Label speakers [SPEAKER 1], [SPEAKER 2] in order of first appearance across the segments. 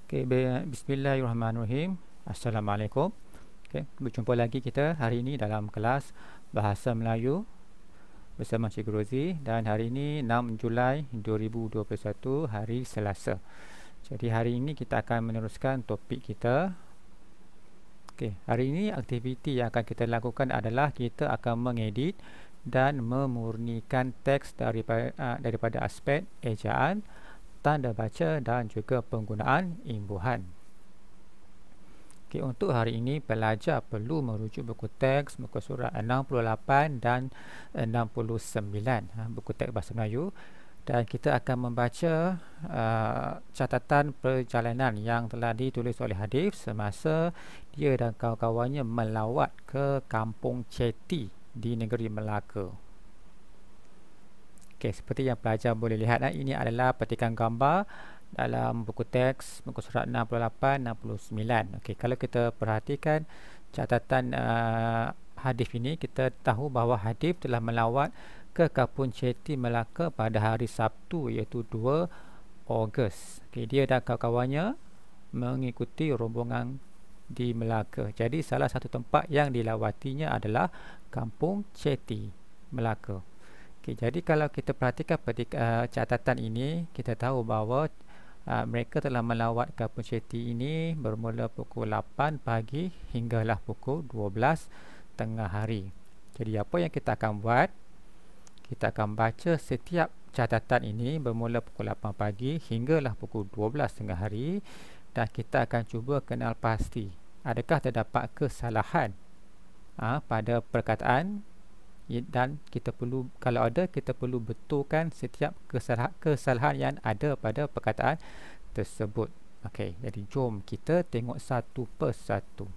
[SPEAKER 1] Okay, bismillahirrahmanirrahim. Assalamualaikum. Okay, berjumpa lagi kita hari ini dalam kelas Bahasa Melayu bersama Cikgu Rozi, dan hari ini 6 Julai 2021, hari Selasa. Jadi hari ini kita akan meneruskan topik kita. Okay, hari ini aktiviti yang akan kita lakukan adalah kita akan mengedit dan memurnikan teks daripada aspek ejaan, tanda baca dan juga penggunaan imbuhan. Okay, untuk hari ini pelajar perlu merujuk buku teks muka surat 68 dan 69, buku teks Bahasa Melayu, dan kita akan membaca catatan perjalanan yang telah ditulis oleh Hadif semasa dia dan kawan-kawannya melawat ke Kampung Ceti di negeri Melaka. Okay, seperti yang pelajar boleh lihat, ini adalah petikan gambar dalam buku teks muka surat 68-69. Okay, kalau kita perhatikan catatan Hadif ini, kita tahu bahawa Hadif telah melawat ke Kampung Ceti Melaka pada hari Sabtu, iaitu 2 Ogos. Okay, dia dan kawan-kawannya mengikuti rombongan di Melaka. Jadi salah satu tempat yang dilawatinya adalah Kampung Ceti Melaka. Okay, jadi kalau kita perhatikan catatan ini, kita tahu bahawa mereka telah melawat Kampung Ceti ini bermula pukul 8 pagi hinggalah pukul 12 tengah hari. Jadi apa yang kita akan buat? Kita akan baca setiap catatan ini bermula pukul 8 pagi hinggalah pukul 12 tengah hari, dan kita akan cuba kenal pasti adakah terdapat kesalahan pada perkataan, dan kita perlu, kalau ada, kita perlu betulkan setiap kesalahan yang ada pada perkataan tersebut. Okey, jadi jom kita tengok satu persatu.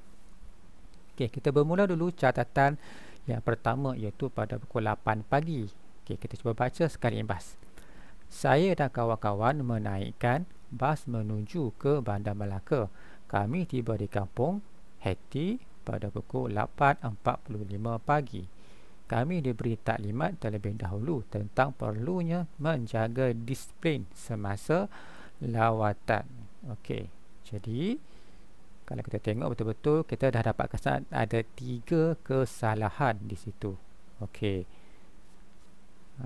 [SPEAKER 1] Okey, kita bermula dulu catatan yang pertama, iaitu pada pukul 8 pagi. Okey, kita cuba baca sekali imbas. Saya dan kawan-kawan menaikkan bas menuju ke Bandar Melaka. Kami tiba di Kampung Ceti pada pukul 8.45 pagi. Kami diberi taklimat terlebih dahulu tentang perlunya menjaga disiplin semasa lawatan. Okey, jadi kalau kita tengok betul-betul, kita dah dapat kesan ada 3 kesalahan di situ. Okey.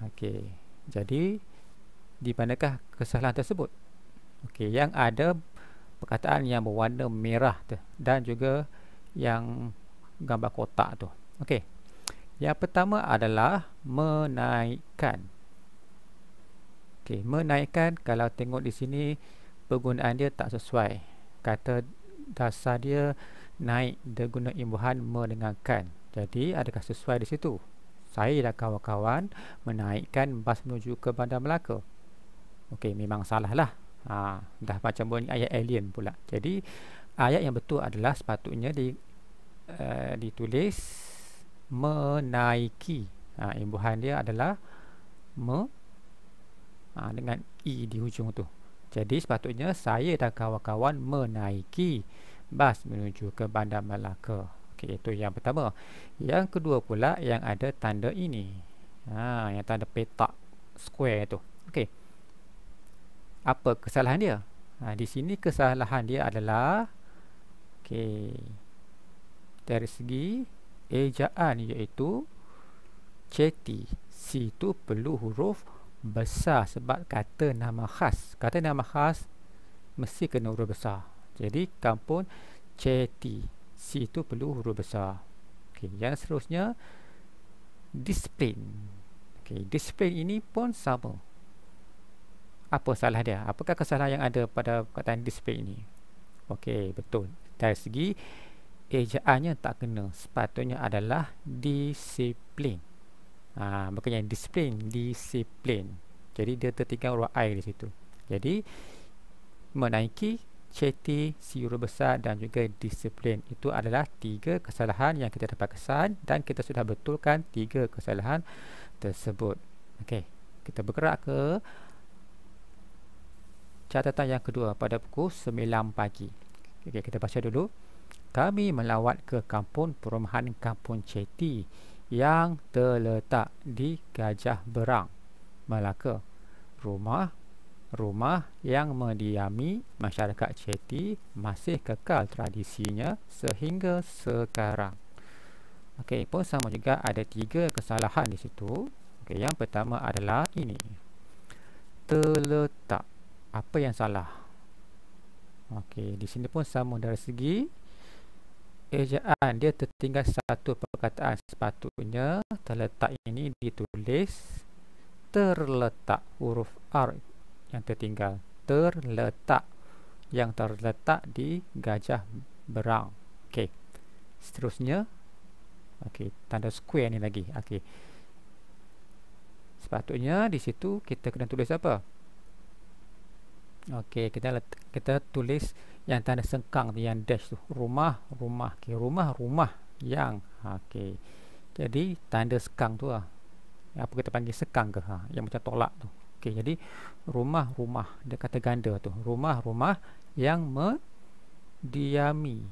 [SPEAKER 1] Okey, jadi di manakah kesalahan tersebut? Okey, yang ada perkataan yang berwarna merah tu, dan juga yang gambar kotak tu. Okey. Yang pertama adalah menaikkan. Okey, menaikkan, kalau tengok di sini penggunaan dia tak sesuai. Kata dasar dia naik, dia guna imbuhan me dengan kan. Jadi adakah sesuai di situ? Saya dan kawan-kawan menaikkan bas menuju ke Bandar Melaka. Okey, memang salah lah. Dah macam bunyi ayat alien pula. Jadi ayat yang betul adalah sepatutnya ditulis menaiki. Imbuhan dia adalah dengan i di hujung tu. Jadi sepatutnya saya dan kawan-kawan menaiki bas menuju ke Bandar Melaka. Okey, itu yang pertama. Yang kedua pula yang ada tanda ini. Yang tanda petak square tu. Okey. Apa kesalahan dia? Di sini kesalahan dia adalah dari segi ejaan, iaitu Ceti. C tu perlu huruf besar sebab kata nama khas. Kata nama khas mesti kena huruf besar. Jadi Kampung Ceti, C tu perlu huruf besar. Okey, yang seterusnya disiplin. Okey, disiplin ini pun sama. Apa salah dia? Apakah kesalahan yang ada pada perkataan disiplin ini? Okey, betul. Dari segi ejaannya tak kena. Sepatutnya adalah disiplin. Bukannya disiplin. Jadi dia tertinggal huruf I di situ. Jadi menaiki, Ceti, C huruf besar dan juga disiplin. Itu adalah 3 kesalahan yang kita dapat kesan, dan kita sudah betulkan 3 kesalahan tersebut. Okey, kita bergerak ke catatan yang kedua pada pukul 9 pagi. Okey, kita baca dulu. Kami melawat ke kampung perumahan Kampung Ceti yang terletak di Gajah Berang, Melaka. Rumah rumah yang mendiami masyarakat Chetty masih kekal tradisinya sehingga sekarang. Okey, pun sama juga ada 3 kesalahan di situ. Okey, yang pertama adalah ini. Terletak. Apa yang salah? Okey, di sini pun sama dari segi ejaan, dia tertinggal satu perkataan. Sepatutnya terletak ini ditulis terletak, huruf R yang tertinggal. Terletak, yang terletak di gajah berang. Okey, seterusnya. Okey, tanda square ni lagi. Okey, sepatutnya di situ kita kena tulis apa? Okey, kita tulis yang tanda sengkang tu, yang dash tu, rumah, rumah. Okey, rumah, rumah yang. Okey, jadi tanda sekang tu lah, apa kita panggil sekang ke, yang macam tolak tu. Okey, jadi rumah, rumah, dia kata ganda tu, rumah, rumah yang mendiami.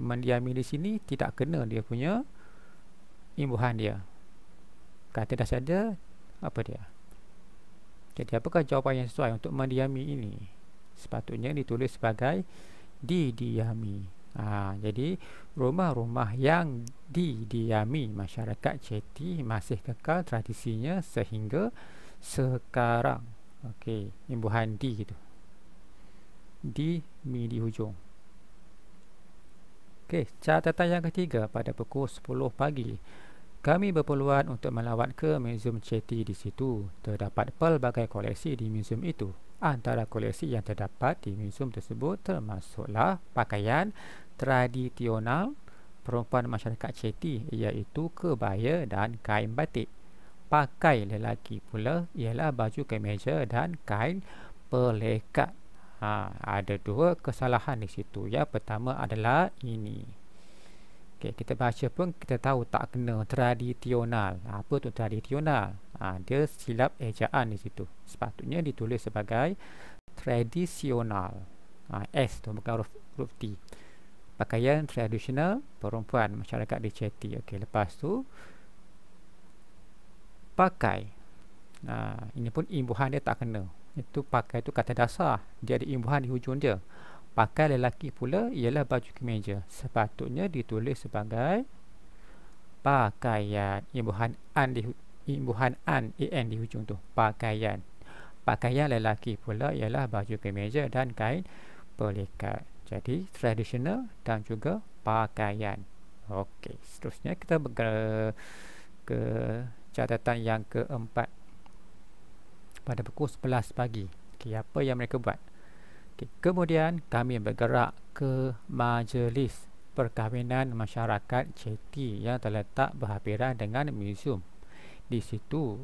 [SPEAKER 1] Mendiami di sini tidak kena dia punya imbuhan dia. Kata dah saja apa dia. Jadi apakah jawapan yang sesuai untuk mendiami ini? Sepatutnya ditulis sebagai didiami. Jadi rumah-rumah yang didiami masyarakat Chetty masih kekal tradisinya sehingga sekarang. Okey, imbuhan di gitu. Di mi di hujung. Okey, catatan yang ketiga, pada pukul 10 pagi kami berpeluang untuk melawat ke Museum Chetty. Di situ terdapat pelbagai koleksi di museum itu. Antara koleksi yang terdapat di museum tersebut termasuklah pakaian tradisional perempuan masyarakat Chetty, iaitu kebaya dan kain batik. Pakai lelaki pula ialah baju kemeja dan kain pelekat. Ada 2 kesalahan di situ. Yang pertama adalah ini. Okay, kita baca pun kita tahu tak kena tradisional. Apa tu tradisional? Dia silap ejaan di situ. Sepatutnya ditulis sebagai tradisional. S tu bukan huruf T. Pakaian tradisional perempuan masyarakat di Chetty. Okey, lepas tu pakai. Ini pun imbuhan dia tak kena. Itu pakai tu kata dasar. Dia ada imbuhan di hujung dia. Pakai lelaki pula ialah baju kemeja. Sepatutnya ditulis sebagai pakaian. Imbuhan an di hujung tu. Pakaian. Pakaian lelaki pula ialah baju kemeja dan kain pelikat. Jadi tradisional dan juga pakaian. Okey, seterusnya kita bergerak ke catatan yang keempat. Pada pukul 11 pagi. Okey, apa yang mereka buat? Okay. Kemudian kami bergerak ke majlis perkahwinan masyarakat Chetty yang terletak berhampiran dengan museum. Di situ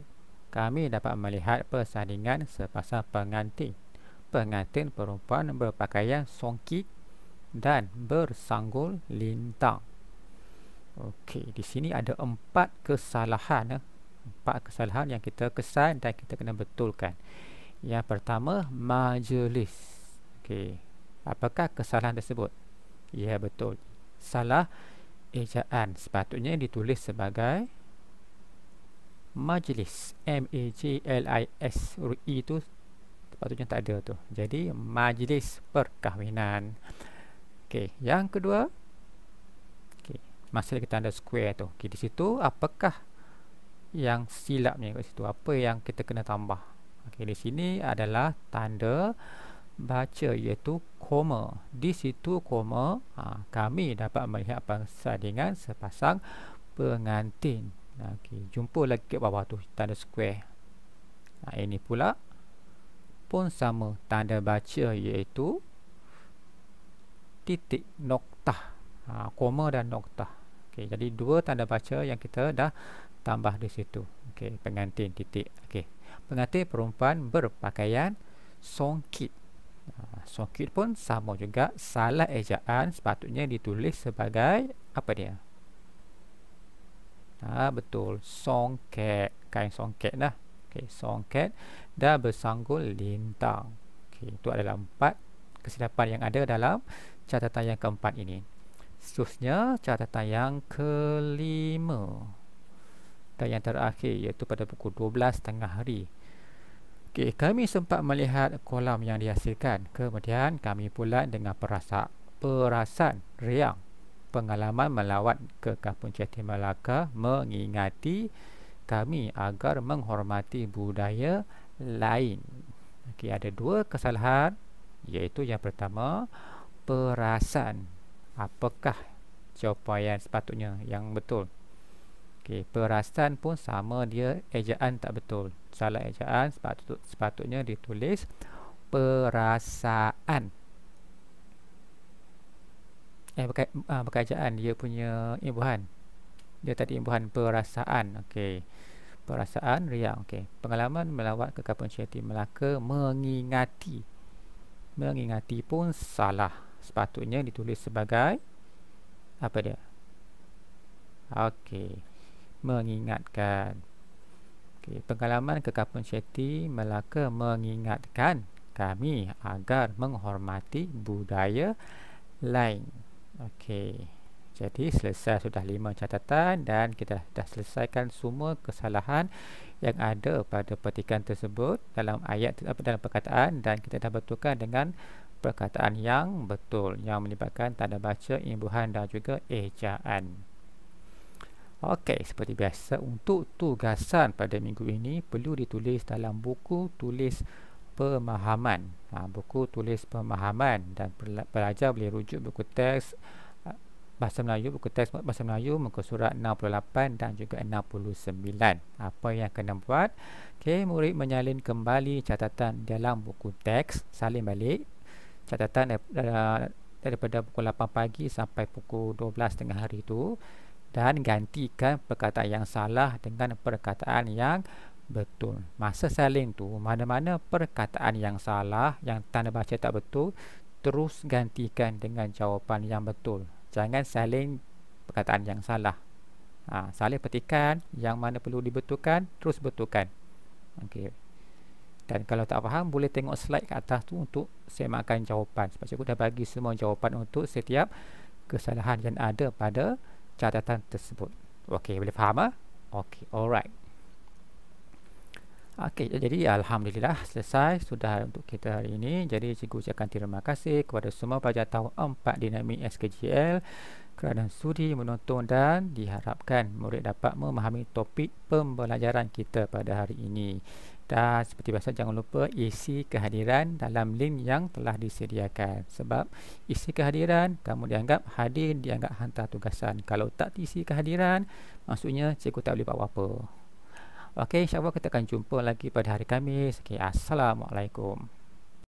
[SPEAKER 1] kami dapat melihat persandingan sepasang pengantin. Pengantin perempuan berpakaian songkit dan bersanggul lintang. Okey, di sini ada 4 kesalahan. 4 kesalahan yang kita kesan dan kita kena betulkan. Yang pertama, majlis. Okey, apakah kesalahan tersebut? Ya, betul. Salah ejaan. Sepatutnya ditulis sebagai majlis. M-A-J-L-I-S. I tu sepatutnya tak ada tu. Jadi, majlis perkahwinan. Okey, yang kedua. Okey, masih kita ada square tu. Okey, di situ apakah yang silapnya kat situ? Apa yang kita kena tambah? Okey, di sini adalah tanda baca, iaitu koma. Di situ koma, kami dapat melihat persandingan sepasang pengantin. Okey, jumpa lagi ke bawah tu tanda square. Ini pula pun sama, tanda baca iaitu titik noktah. Koma dan noktah. Okey, jadi 2 tanda baca yang kita dah tambah di situ. Okey, pengantin titik. Okey, pengantin perempuan berpakaian songkit. Songkit pun sama juga, salah ejaan. Sepatutnya ditulis sebagai apa dia? Betul, songket. Kain songket dah. Okey, songket dan bersanggul lintang. Okey, itu adalah 4 kesilapan yang ada dalam catatan yang keempat ini. Seterusnya catatan yang kelima dan yang terakhir, iaitu pada pukul 12 tengah hari. Okey, kami sempat melihat kolam yang dihasilkan. Kemudian kami pula dengan perasan riang pengalaman melawat ke Kampung Jati Melaka mengingati kami agar menghormati budaya lain. Okey, ada dua kesalahan, iaitu yang pertama, perasan. Apakah jawapan sepatutnya yang betul? Okey, perasan pun sama, dia ejaan tak betul. Salah ejaan, sepatutnya ditulis perasaan. Bukan ejaan, dia punya imbuhan. Dia tadi imbuhan perasaan. Okey. Perasaan riang. Okey. Pengalaman melawat ke Kampung Jati Melaka mengingati. Mengingati pun salah. Sepatutnya ditulis sebagai apa dia? Okey. Mengingatkan. Okey, pengalaman ke Kampung Jati Melaka mengingatkan kami agar menghormati budaya lain. Okey. Jadi selesai sudah 5 catatan dan kita dah selesaikan semua kesalahan yang ada pada petikan tersebut dalam ayat dalam perkataan, dan kita dah betulkan dengan perkataan yang betul yang melibatkan tanda baca, imbuhan dan juga ejaan. Okey, seperti biasa untuk tugasan pada minggu ini perlu ditulis dalam buku tulis pemahaman. Buku tulis pemahaman, dan pelajar boleh rujuk buku teks Bahasa Melayu, buku teks Bahasa Melayu muka surat 68 dan juga 69. Apa yang kena buat? Okey, murid menyalin kembali catatan dalam buku teks, salin balik catatan daripada pukul 8 pagi sampai pukul 12 tengah hari itu, dan gantikan perkataan yang salah dengan perkataan yang betul. Masa salin tu, mana-mana perkataan yang salah, yang tanda baca tak betul, terus gantikan dengan jawapan yang betul. Jangan salin perkataan yang salah. Salin petikan, yang mana perlu dibetulkan, terus betulkan. Okey. Dan kalau tak faham, boleh tengok slide kat atas tu untuk semakkan jawapan. Sebab cikgu dah bagi semua jawapan untuk setiap kesalahan yang ada pada catatan tersebut. Okey, boleh faham? Okey, alright. Okey, jadi alhamdulillah selesai sudah untuk kita hari ini. Jadi cikgu ucapkan terima kasih kepada semua pelajar tahun 4 Dinamik SKJL kerana sudi menonton, dan diharapkan murid dapat memahami topik pembelajaran kita pada hari ini. Dan seperti biasa, jangan lupa isi kehadiran dalam link yang telah disediakan. Sebab isi kehadiran, kamu dianggap hadir, dianggap hantar tugasan. Kalau tak isi kehadiran, maksudnya cikgu tak boleh buat apa-apa. Okey, insyaAllah kita akan jumpa lagi pada hari Khamis. Assalamualaikum.